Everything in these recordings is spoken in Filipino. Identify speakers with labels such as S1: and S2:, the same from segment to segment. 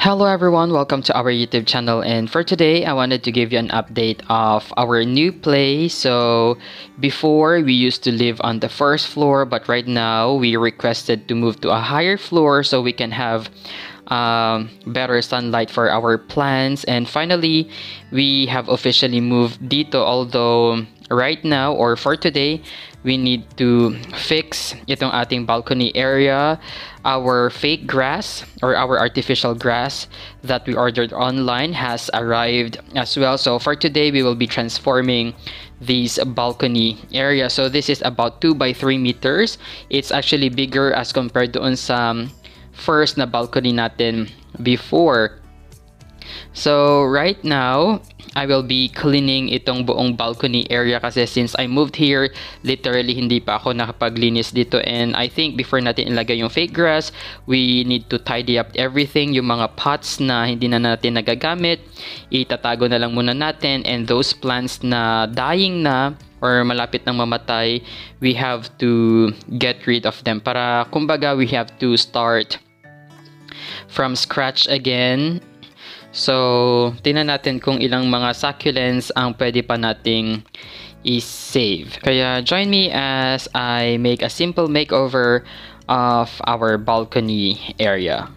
S1: Hello everyone, welcome to our YouTube channel, and for today I wanted to give you an update of our new place. So before we used to live on the first floor, but right now we requested to move to a higher floor so we can have better sunlight for our plants. And finally we have officially moved dito, although right now or for today we need to fix itong ating balcony area. Our fake grass or our artificial grass that we ordered online has arrived as well. So for today we will be transforming this balcony area. So this is about 2 by 3 meters. It's actually bigger as compared doon sa first na balcony natin before. So right now I will be cleaning itong buong balcony area kasi since I moved here, literally hindi pa ako nakapaglinis dito, and I think before natin ilagay yung fake grass, we need to tidy up everything. Yung mga pots na hindi na natin nagagamit, itatago na lang muna natin, and those plants na dying na or malapit nang mamatay, we have to get rid of them. Para kumbaga we have to start from scratch again. So, tingnan natin kung ilang mga succulents ang pwede pa nating i-save. Kaya join me as I make a simple makeover of our balcony area.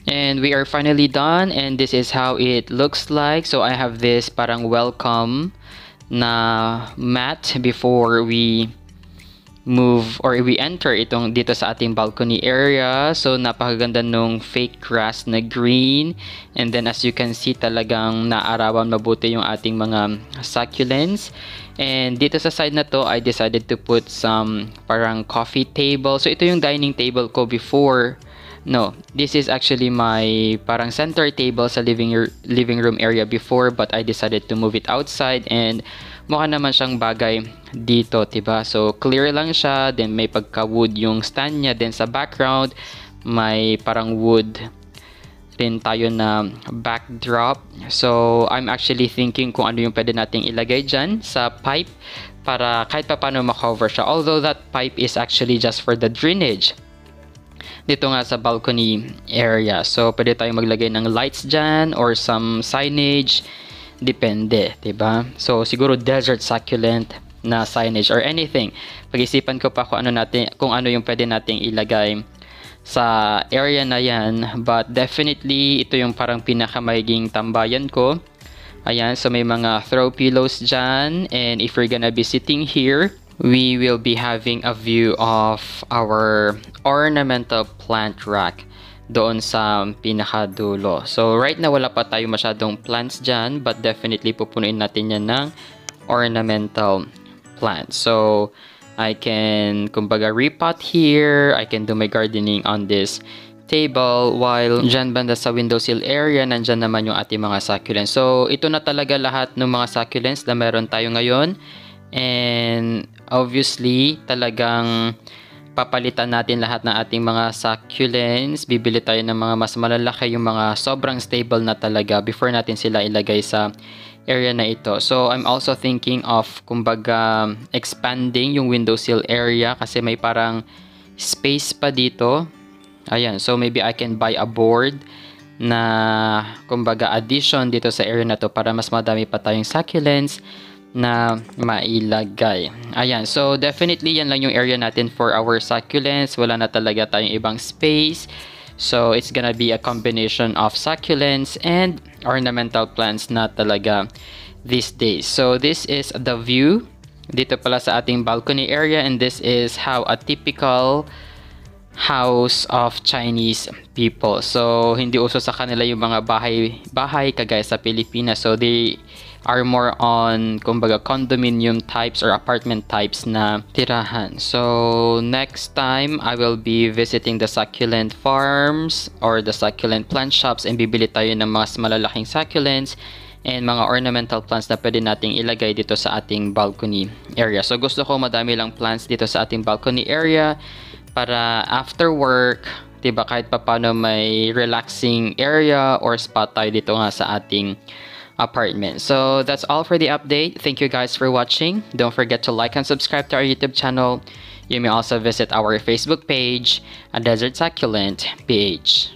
S1: And we are finally done, and this is how it looks like. So I have this parang welcome na mat before we move or we enter itong dito sa ating balcony area. So napakaganda nung fake grass na green, and then as you can see talagang naarawan mabuti yung ating mga succulents. And dito sa side na to, I decided to put some parang coffee table. So ito yung dining table ko before. No, this is actually my parang center table sa living room area before, but I decided to move it outside, and mukha naman siyang bagay dito, diba? So clear lang siya, then may pagka-wood yung stand niya, then sa background may parang wood rin tayo na backdrop. So I'm actually thinking kung ano yung pwede nating ilagay dyan sa pipe para kahit pa paano makover siya, although that pipe is actually just for the drainage dito nga sa balcony area. So pwede tayong maglagay ng lights dyan or some signage, depende, diba? So siguro desert succulent na signage or anything. Pag-isipan ko pa kung ano yung pwede nating ilagay sa area na yan, but definitely ito yung parang pinakamaging tambayan ko. Ayan, so may mga throw pillows dyan, and if we're gonna be sitting here, we will be having a view of our ornamental plant rack doon sa pinakadulo. So right now wala pa tayo masyadong plants dyan, but definitely pupunuin natin yan ng ornamental plants. So I can kumbaga repot here, I can do my gardening on this table, while dyan banda sa windowsill area, nandyan naman yung ating mga succulents. So ito na talaga lahat ng mga succulents na meron tayo ngayon. And obviously, talagang papalitan natin lahat ng ating mga succulents. Bibili tayo ng mga mas malalaki, yung mga sobrang stable na talaga before natin sila ilagay sa area na ito. So I'm also thinking of kumbaga expanding yung windowsill area kasi may parang space pa dito. Ayan, so maybe I can buy a board na kumbaga addition dito sa area na to para mas madami pa tayong succulents na mailagay. Ayan, so definitely yan lang yung area natin for our succulents. Wala na talaga tayong ibang space. So it's gonna be a combination of succulents and ornamental plants na talaga these days. So this is the view dito pala sa ating balcony area, and this is how a typical house of Chinese people. So hindi uso sa kanila yung mga bahay kagaya sa Pilipinas. So they are more on kumbaga condominium types or apartment types na tirahan. So next time I will be visiting the succulent farms or the succulent plant shops, and bibili tayo ng mas malalaking succulents and mga ornamental plants na pwede nating ilagay dito sa ating balcony area. So gusto ko madami lang plants dito sa ating balcony area para after work, diba, kahit paano may relaxing area or spot tayo dito nga sa ating apartment. So that's all for the update. Thank you guys for watching. Don't forget to like and subscribe to our YouTube channel. You may also visit our Facebook page, A Desert Succulent PH.